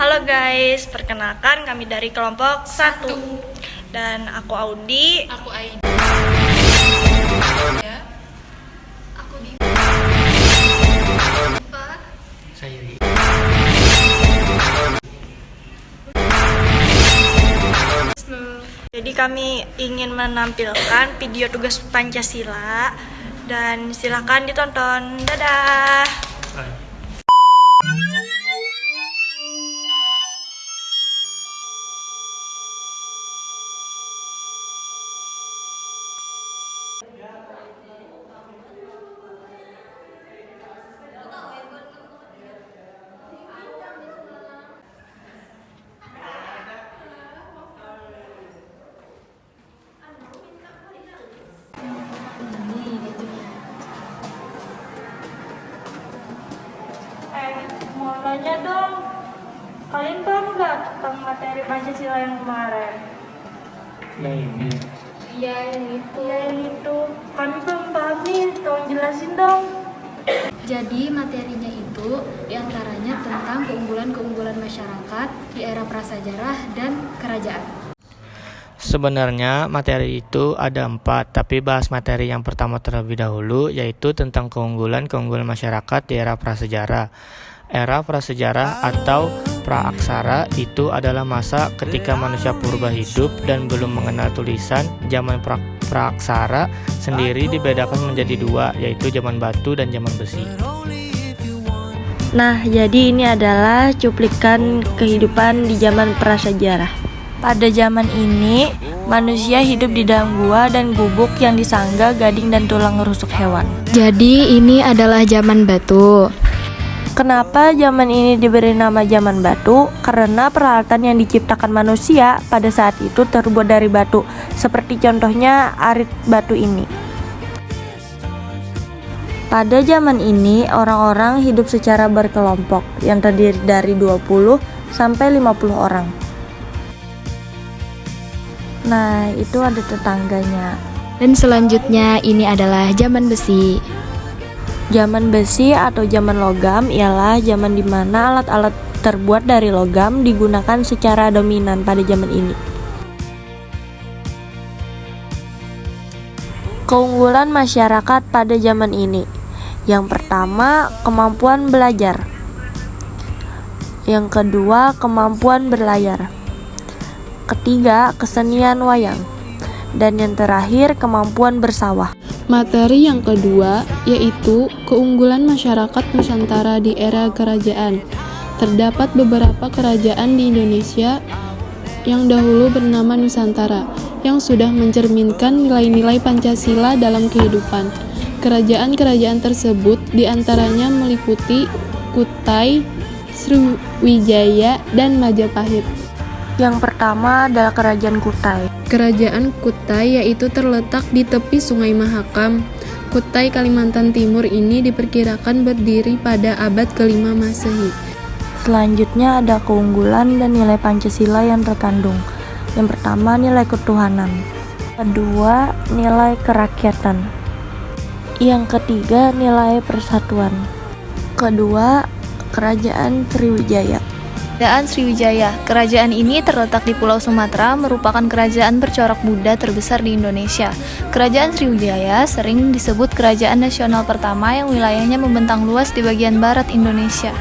Halo guys, perkenalkan kami dari kelompok 1. Dan aku Audi. Aku Aida. Ya. Aku di. Saya Ri. Jadi kami ingin menampilkan video tugas Pancasila dan silakan ditonton. Dadah. Mau nanya dong, kalian paham nggak tentang materi Pancasila yang kemarin? Ya ini. Iya yang itu. Iya yang itu, kami belum paham nih, tolong jelasin dong. Jadi materinya itu diantaranya tentang keunggulan-keunggulan masyarakat di era prasejarah dan kerajaan. Sebenarnya materi itu ada 4, tapi bahas materi yang pertama terlebih dahulu, yaitu tentang keunggulan-keunggulan masyarakat di era prasejarah. Era prasejarah atau praaksara itu adalah masa ketika manusia purba hidup dan belum mengenal tulisan. Zaman praaksara sendiri dibedakan menjadi 2, yaitu zaman batu dan zaman besi. Nah, jadi ini adalah cuplikan kehidupan di zaman prasejarah. Pada zaman ini, manusia hidup di dalam gua dan gubuk yang disangga gading dan tulang rusuk hewan. Jadi ini adalah zaman batu. Kenapa zaman ini diberi nama zaman batu? Karena peralatan yang diciptakan manusia pada saat itu terbuat dari batu, seperti contohnya arit batu ini. Pada zaman ini, orang-orang hidup secara berkelompok yang terdiri dari 20 sampai 50 orang. Nah, itu ada tetangganya. Dan selanjutnya ini adalah zaman besi. Zaman besi atau zaman logam ialah zaman di mana alat-alat terbuat dari logam digunakan secara dominan pada zaman ini. Keunggulan masyarakat pada zaman ini. Yang pertama, kemampuan belajar. Yang kedua, kemampuan berlayar. Ketiga, kesenian wayang. Dan yang terakhir, kemampuan bersawah. Materi yang kedua yaitu keunggulan masyarakat Nusantara di era kerajaan. Terdapat beberapa kerajaan di Indonesia yang dahulu bernama Nusantara yang sudah mencerminkan nilai-nilai Pancasila dalam kehidupan. Kerajaan-kerajaan tersebut diantaranya meliputi Kutai, Sriwijaya, dan Majapahit. Yang pertama adalah Kerajaan Kutai. Kerajaan Kutai yaitu terletak di tepi Sungai Mahakam. Kutai Kalimantan Timur ini diperkirakan berdiri pada abad ke-5 Masehi. Selanjutnya ada keunggulan dan nilai Pancasila yang terkandung. Yang pertama nilai ketuhanan. Kedua nilai kerakyatan. Yang ketiga nilai persatuan. Kedua Kerajaan Sriwijaya. Kerajaan Sriwijaya. Kerajaan ini terletak di Pulau Sumatera, merupakan kerajaan bercorak Buddha terbesar di Indonesia. Kerajaan Sriwijaya sering disebut kerajaan nasional pertama yang wilayahnya membentang luas di bagian barat Indonesia.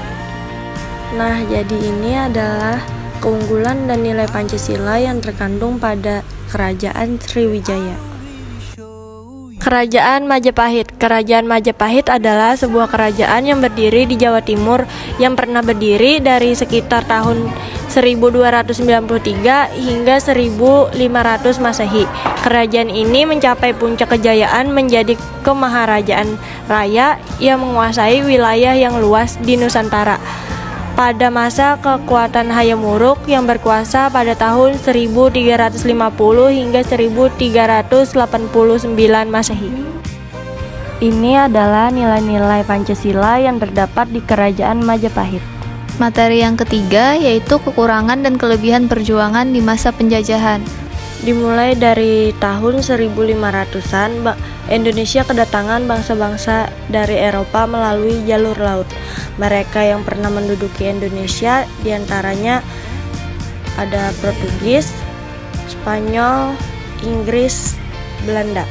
Nah, jadi ini adalah keunggulan dan nilai Pancasila yang terkandung pada Kerajaan Sriwijaya. Kerajaan Majapahit. Kerajaan Majapahit adalah sebuah kerajaan yang berdiri di Jawa Timur yang pernah berdiri dari sekitar tahun 1293 hingga 1500 Masehi. Kerajaan ini mencapai puncak kejayaan menjadi kemaharajaan raya yang menguasai wilayah yang luas di Nusantara. Pada masa kekuatan Hayam Wuruk yang berkuasa pada tahun 1350 hingga 1389 Masehi. Ini adalah nilai-nilai Pancasila yang terdapat di Kerajaan Majapahit. Materi yang ketiga yaitu kekurangan dan kelebihan perjuangan di masa penjajahan. Dimulai dari tahun 1500-an, Indonesia kedatangan bangsa-bangsa dari Eropa melalui jalur laut. Mereka yang pernah menduduki Indonesia diantaranya ada Portugis, Spanyol, Inggris, Belanda.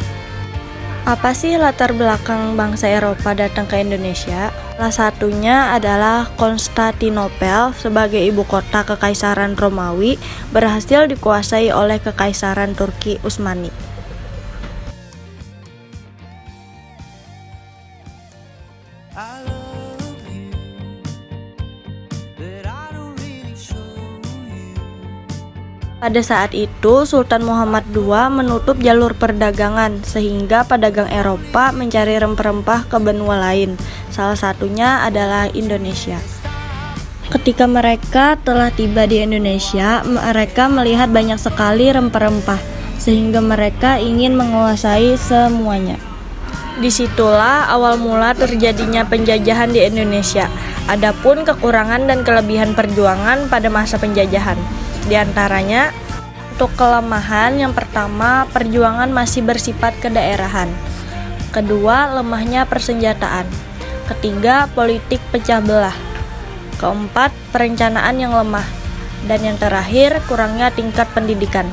Apa sih latar belakang bangsa Eropa datang ke Indonesia? Salah satunya adalah Konstantinopel sebagai ibu kota Kekaisaran Romawi berhasil dikuasai oleh Kekaisaran Turki Utsmani. Pada saat itu, Sultan Muhammad II menutup jalur perdagangan sehingga pedagang Eropa mencari rempah-rempah ke benua lain. Salah satunya adalah Indonesia. Ketika mereka telah tiba di Indonesia, mereka melihat banyak sekali rempah-rempah sehingga mereka ingin menguasai semuanya. Disitulah awal mula terjadinya penjajahan di Indonesia. Adapun kekurangan dan kelebihan perjuangan pada masa penjajahan. Di antaranya, untuk kelemahan yang pertama, perjuangan masih bersifat kedaerahan. Kedua, lemahnya persenjataan. Ketiga, politik pecah belah. Keempat, perencanaan yang lemah. Dan yang terakhir, kurangnya tingkat pendidikan.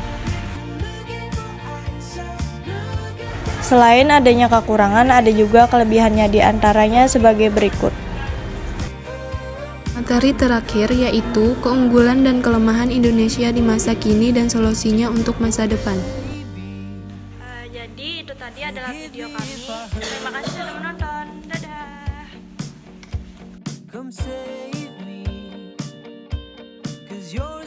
Selain adanya kekurangan, ada juga kelebihannya, di antaranya sebagai berikut. Materi terakhir yaitu keunggulan dan kelemahan Indonesia di masa kini dan solusinya untuk masa depan. Jadi itu tadi adalah video kami. Terima kasih sudah menonton. Dadah. Come save me, 'cause you're